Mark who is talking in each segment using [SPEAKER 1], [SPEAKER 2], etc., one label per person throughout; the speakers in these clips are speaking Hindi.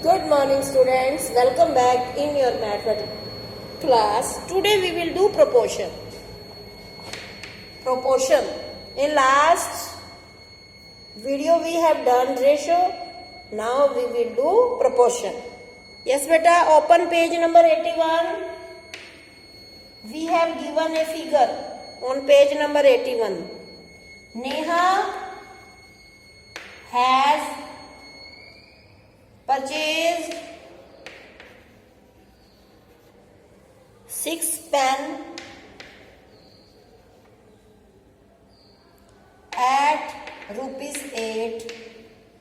[SPEAKER 1] Good morning students, welcome back in your mathematics class. Today we will do proportion. Proportion. In last video we have done ratio. Now we will do proportion. Yes beta, open page number 81. We have given a figure on page number 81. Neha has purchased 6 pens at ₹8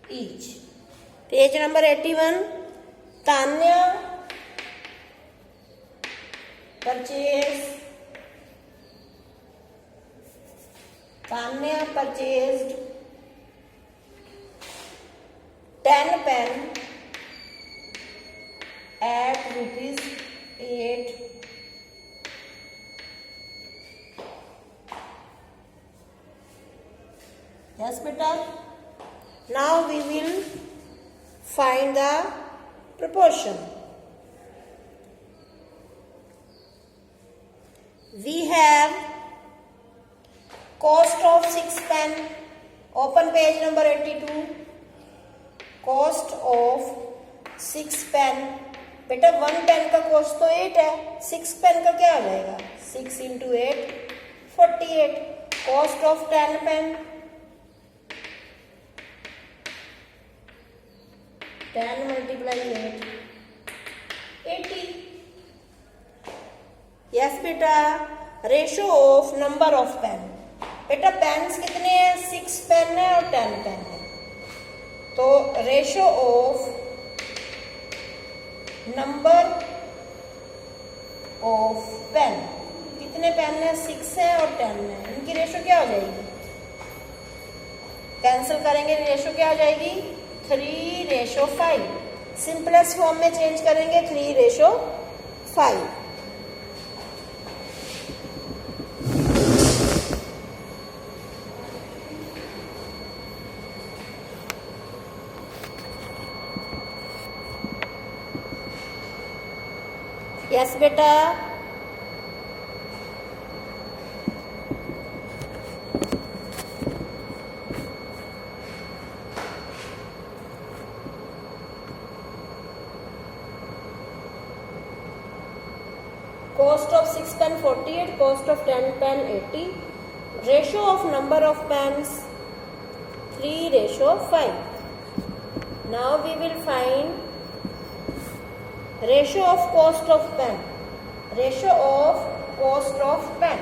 [SPEAKER 1] each. Page number 81. Tanya purchased 10 pens at ₹8. Yes beta. Now we will find the proportion. We have cost of 6 pens. Open page number 82. Cost of 6 pens. बेटा 1 पेन का कॉस्ट तो 8 है, 6 पेन का क्या आ जाएगा? 6 into 8 48. Cost of 10 pen 10 multiply 8 80. Yes बेटा. Ratio of number of pen. बेटा पेन्स कितने हैं? 6 पेन है और 10 पेन है. तो ratio of number of pen. कितने पेन है? 6 है और 10 है. इनकी रेशो क्या हो जाएगी? कैंसिल करेंगे, रेशो क्या हो जाएगी? 3:5. सिंपलेस्ट फॉर्म में चेंज करेंगे 3:5. यस बेटा. Cost of 6 pen 48, cost of 10 pen 80. Ratio of number of pens 3:5. Now we will find ratio of cost of pen. Ratio of cost of pen.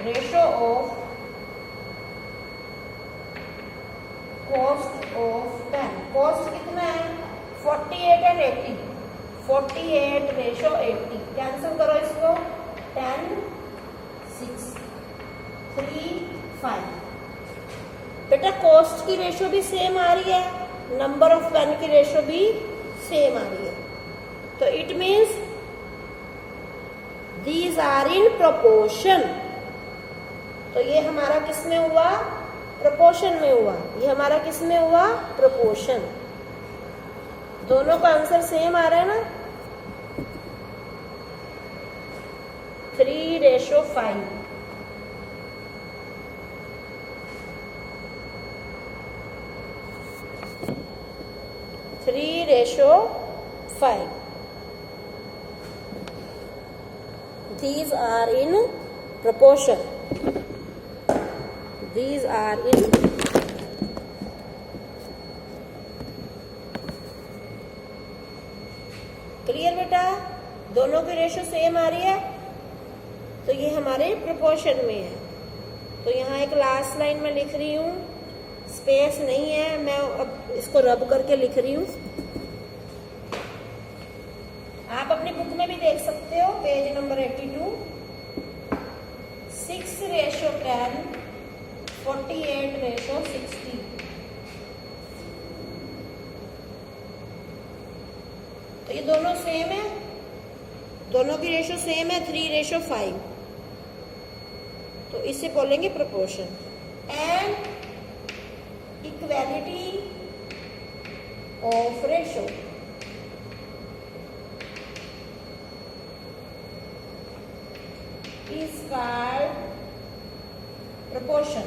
[SPEAKER 1] Ratio of cost of pen. Cost कितना है? 48 and 80. 48 ratio 80. कैंसिल करो इसको. 10 6 3 5. बेटा कॉस्ट की रेशो भी सेम आ रही है, नंबर ऑफ पेन की रेशो भी सेम आ रही है. तो it means these are in proportion. तो ये हमारा किस में हुआ? प्रोपोर्शन में हुआ. ये हमारा किस में हुआ? प्रोपोर्शन. दोनों का आंसर सेम आ रहा है ना? 3:5. These are in proportion. These are in clear बेटा? दोनों की रेशो सेम आ रही है, तो ये हमारे प्रोपोर्शन में है. तो यहाँ एक लास्ट लाइन में लिख रही हूँ, स्पेस नहीं है, मैं अब इसको रब करके लिख रही हूँ. आप अपनी बुक में भी देख सकते हो, पेज नंबर 82. 6:10 48:60. तो ये दोनों सेम है, दोनों की रेशो सेम है 3:5. तो इसे बोलेंगे proportion. And equality of ratio is called proportion.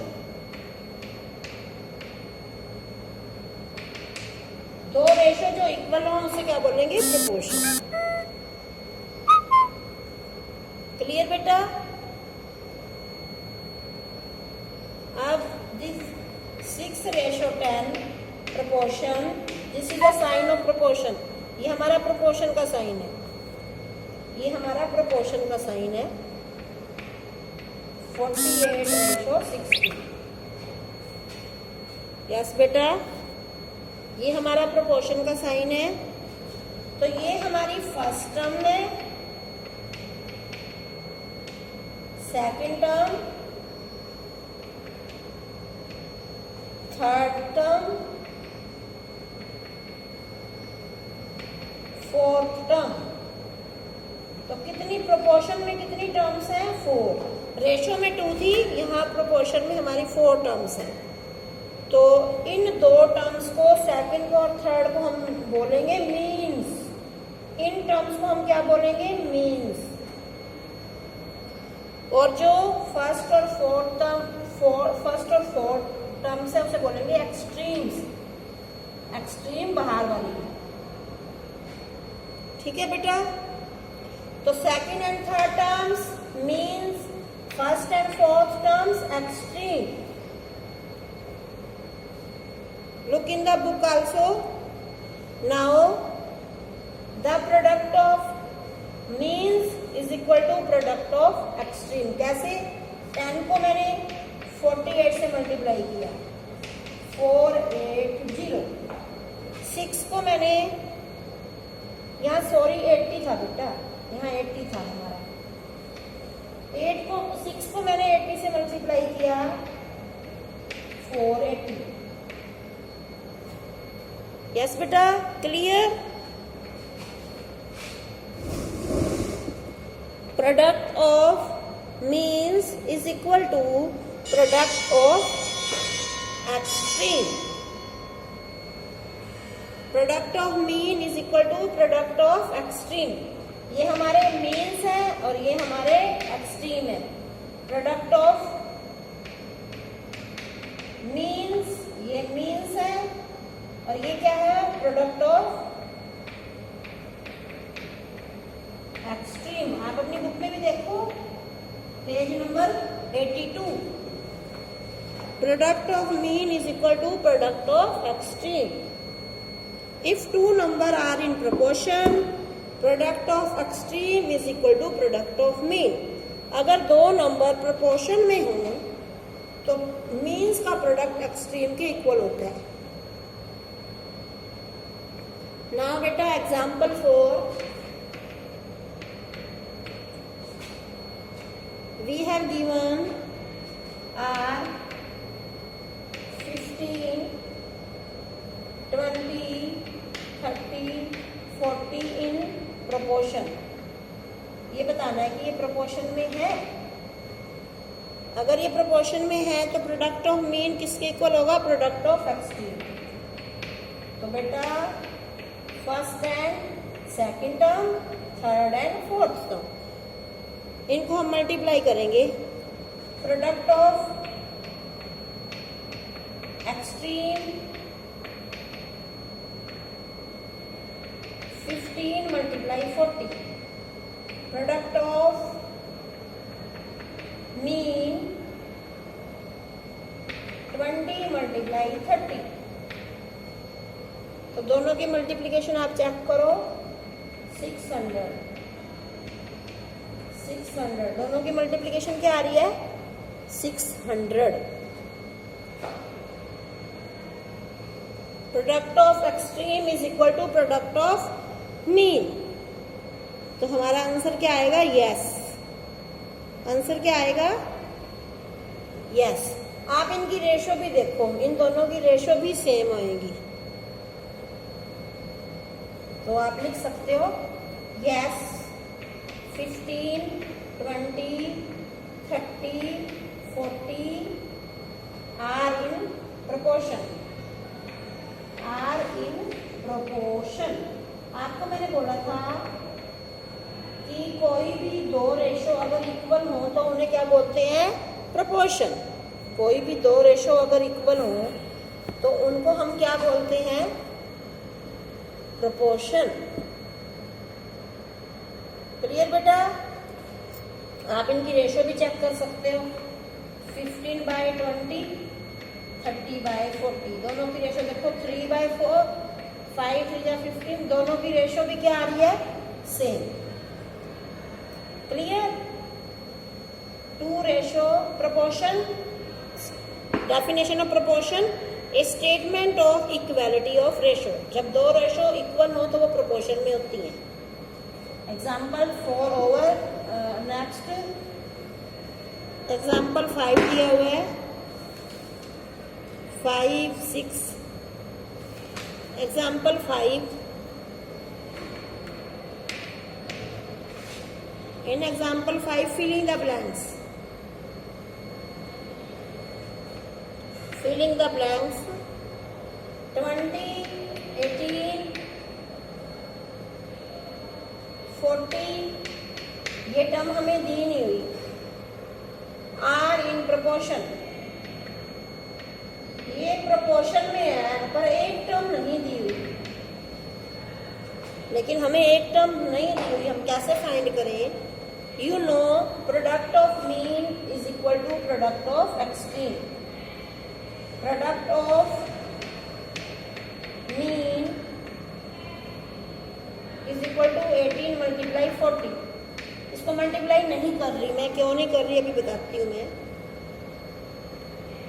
[SPEAKER 1] दो रेशो जो इक्वल हो उसे क्या बोलेंगे? प्रोपोर्शन. क्लियर बेटा? अब this 6:10 proportion, this is the sign of proportion. ये हमारा प्रोपोर्शन का साइन है, ये हमारा प्रोपोर्शन का साइन है. 48:60. यस बेटा, ये हमारा प्रोपोर्शन का साइन है. तो ये हमारी फर्स्ट टर्म है, second term, third term, fourth term. तो कितनी प्रोपोर्शन में कितनी टर्म्स हैं? 4. रेशो में 2 थी, यहाँ प्रोपोर्शन में हमारी 4 टर्म्स हैं. तो इन दो टर्म्स को, सेकंड को और थर्ड को हम बोलेंगे मीन्स. इन टर्म्स को हम क्या बोलेंगे? मीन्स. और जो फर्स्ट और फोर्थ टर्म्स है उसे बोलेंगे एक्सट्रीम्स. एक्सट्रीम बाहर वाली. ठीक है बेटा? तो second and third terms means, first and fourth terms extreme. Look in the book also. Now the product of means is equal to product of extreme. कैसे? 10 को मैंने 48 से मल्टीप्लाई किया, 480. 6 को मैंने, यहाँ सॉरी 80 था बेटा, यहाँ 80 था हमारा. 6 को मैंने 80 से मल्टीप्लाई किया, 480. यस बेटा? Clear? Product of means is equal to product of extreme. Product of mean is equal to product of extreme. ये हमारे मीन्स है और ये हमारे एक्सट्रीम है. प्रोडक्ट ऑफ मीन्स, ये मीन्स है और ये क्या है? Product of extreme. आप अपनी बुक में भी देखो, page number 82. Product of mean is equal to product of extreme. If two number are in proportion, product of extreme is equal to product of mean. अगर दो नंबर प्रोपोर्शन में हों तो मीन्स का प्रोडक्ट एक्सट्रीम के इक्वल होता है. Now beta, example 4, we have given are 15, 20, 30, 40 in proportion. ये बताना है कि ये प्रोपोर्शन में है. अगर ये प्रोपोर्शन में है तो प्रोडक्ट ऑफ मीन किसके इक्वल होगा? Product of extreme. तो बेटा first and second term, third and fourth term, इनको हम मल्टीप्लाई करेंगे. Product of extreme 15 multiply 40. Product of mean 20 multiply 30. तो दोनों की मल्टीप्लिकेशन आप चेक करो. 600. दोनों की मल्टीप्लिकेशन क्या आ रही है? 600. Product of extreme is equal to product of mean. तो हमारा आंसर क्या आएगा? यस. आंसर क्या आएगा? यस. आप इनकी रेशो भी देखो, इन दोनों की रेशो भी सेम आएगी. तो आप लिख सकते हो yes 15, 20, 30, 40 are in proportion. Proportion, आपको मैंने बोला था कि कोई भी दो रेशो अगर इक्वल हो तो उन्हें क्या बोलते हैं? प्रपोर्शन। कोई भी दो रेशो अगर इक्वल हो तो उनको हम क्या बोलते हैं? प्रपोर्शन। क्लियर बेटा? आप इनकी रेशो भी चेक कर सकते हो, 15/20, 30/40, दोनों की रेशो देखो 3/4, 5 3 15, दोनों की रेशो भी क्या आ रही है? Same. Clear? To ratio proportion, definition of proportion, A statement of equality of ratio. जब दो रेशो इक्वल हो तो वो प्रपोर्शन में होती हैं। एग्जाम्पल 4 ओवर, नेक्स्ट एग्जाम्पल 5 दिया हुआ है, 5 6, example 5, in example 5 filling the blanks, filling the blanks, 20, 18, 40, ये टर्म हमें दी नहीं हुई, आर इन प्रपोर्शन, ये प्रपोर्शन में है पर एक टर्म नहीं दी हुई, लेकिन हमें एक टर्म नहीं दी हुई, हम कैसे फाइंड करें? You know product of mean is equal to product of extreme. Product of mean is equal to 18 × 40। इसको मल्टीप्लाई नहीं कर रही मैं, क्यों नहीं कर रही अभी बताती हूँ मैं।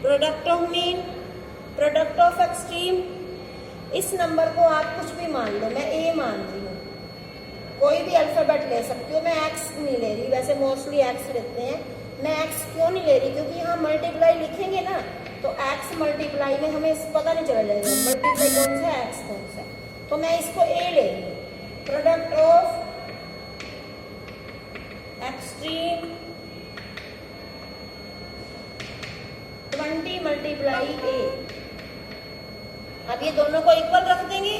[SPEAKER 1] Product of mean, product of extreme, इस नंबर को आप कुछ भी मान लो, मैं ए मान रही हूँ, कोई भी अल्फाबेट ले सकती हूँ, मैं एक्स नहीं ले रही, वैसे मोस्टली एक्स लेते हैं। मैं एक्स क्यों नहीं ले रही? क्योंकि यहाँ मल्टीप्लाई लिखेंगे ना तो एक्स मल्टीप्लाई में हमें पता नहीं चला जाएगा मल्टीप्लाई कौन सा है, एक्स कौन सा है, तो मैं इसको ए ले रही हूँ। Product of extreme 20 × A। अब ये दोनों को इक्वल रख देंगे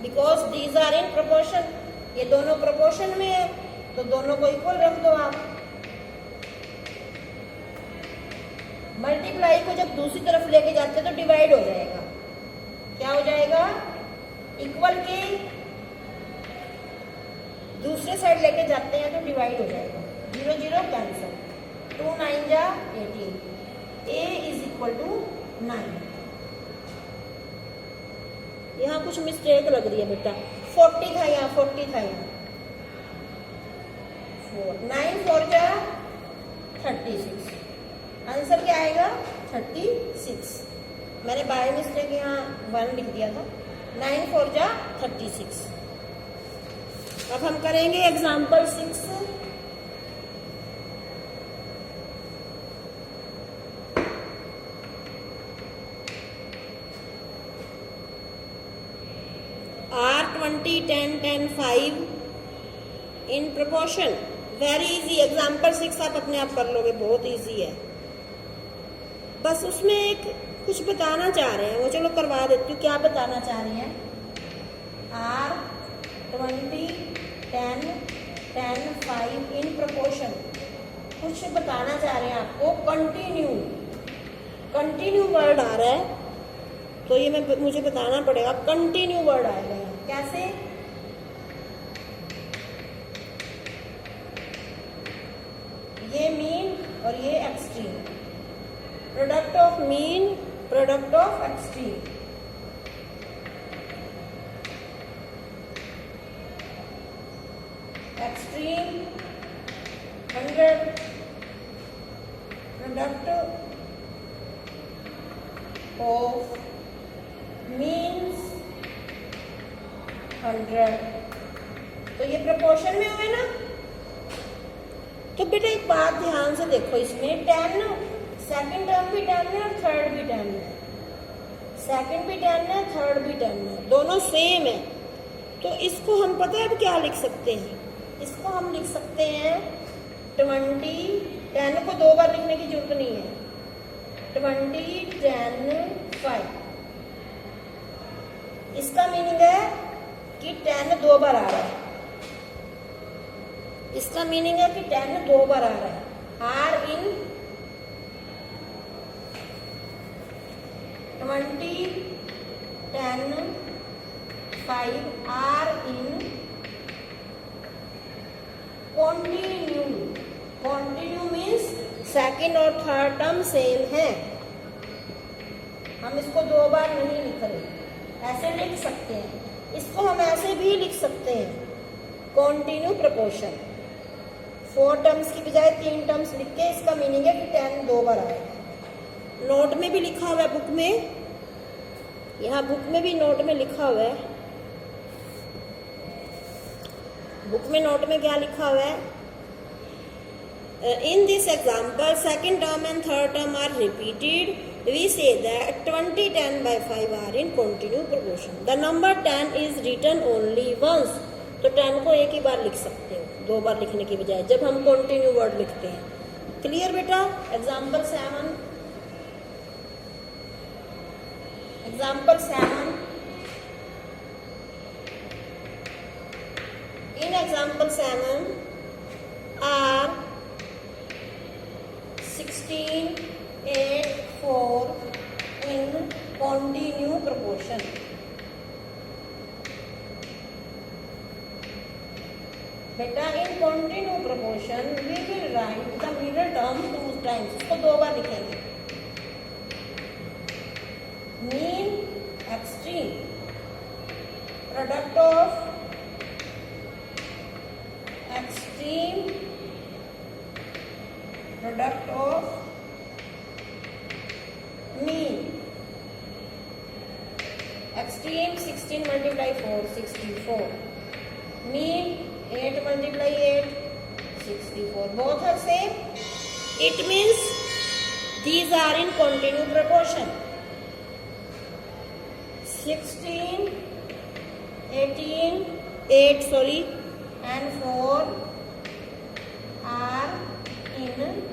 [SPEAKER 1] because these are in proportion, ये दोनों प्रोपोर्शन में है तो दोनों को इक्वल रख दो आप। मल्टीप्लाई को जब दूसरी तरफ लेके जाते हैं तो डिवाइड हो जाएगा, क्या हो जाएगा? इक्वल के दूसरे साइड लेके जाते हैं तो डिवाइड हो जाएगा, 0 0 कैंसिल, 2 9 जा 18, A इज इक्वल टू 9। यहाँ कुछ मिस्टेक लग रही है बेटा, 40 था यहाँ, 40 था यहाँ, 4 9 4 जा 36, आंसर क्या आएगा? 36। मैंने बाय मिस्टेक यहाँ 1 लिख दिया था, 9 4 जा 36। अब हम करेंगे example 6। R20 10 10 5 in proportion, very easy. Example 6 आप अपने आप कर लोगे, बहुत इजी है। बस उसमें एक कुछ बताना चाह रहे हैं वो, चलो करवा देती हूँ। क्या बताना चाह रही हैं? R20 10 10 5 इन प्रपोर्शन, कुछ बताना चाह रहे हैं आपको। कंटिन्यू, कंटिन्यू वर्ड आ रहा है तो ये मुझे बताना पड़ेगा, कंटिन्यू वर्ड आएगा यहाँ। कैसे? ये मीन और ये extreme, product of mean, product of extreme. Extreme 100, product of means 100। तो ये प्रपोर्शन में हुए ना। तो बेटा एक बात ध्यान से देखो, इसमें 10 सेकंड टर्म भी 10 है और थर्ड भी 10 है, सेकंड भी 10 है, थर्ड भी 10 है, दोनों सेम है। तो इसको हम पता है अब क्या लिख सकते हैं? इसको हम लिख सकते हैं 20, 10 को 2 बार लिखने की जरूरत नहीं है, 20 10 5। इसका मीनिंग है कि 10 2 बार आ रहा है। इसका मीनिंग है कि 10 2 बार आ रहा है। Are in 20, 10, 5 are in continue. Continue means second और थर्ड टर्म सेम है। हम इसको 2 बार नहीं लिख रहे, ऐसे लिख सकते हैं। इसको हम ऐसे भी लिख सकते हैं, कॉन्टिन्यू प्रपोर्शन। 4 टर्म्स की बजाय 3 टर्म्स लिख के इसका मीनिंग है कि 10 2 बार आएगा। नोट में भी लिखा हुआ है, बुक में, यहाँ बुक में भी नोट में लिखा हुआ है। बुक में नोट में क्या लिखा हुआ है? In this example, second term and third term are repeated. We say that 20 10 by 5 are in continuous proportion. The number 10 is written only once. तो 10 को एक ही बार लिख सकते हो, 2 बार लिखने की बजाय, जब हम कंटिन्यू वर्ड लिखते हैं। क्लियर बेटा? Example 7। Example 7। In example 7 are 16, 8, 4 in continue proportion. बेटा in continue proportion we will write the middle term 2 times. इसको 2 बार लिखेंगे। Mean, extreme, product of extreme, product of mean. Extreme 16 multiply 4 64. Mean 8 multiply 8 64. Both are same. It means these are in continuous proportion. 16, 18, 8 sorry, and 4 are in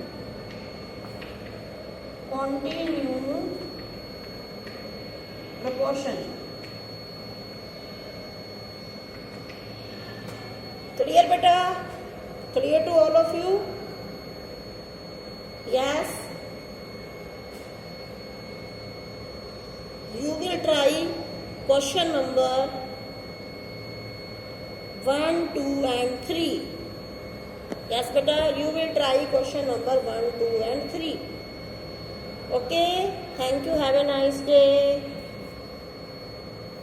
[SPEAKER 1] continue proportion. Clear beta? Clear to all of you? Yes? You will try question number 1, 2 and 3. Yes beta, you will try question number 1, 2 and 3. Okay, thank you, have a nice day.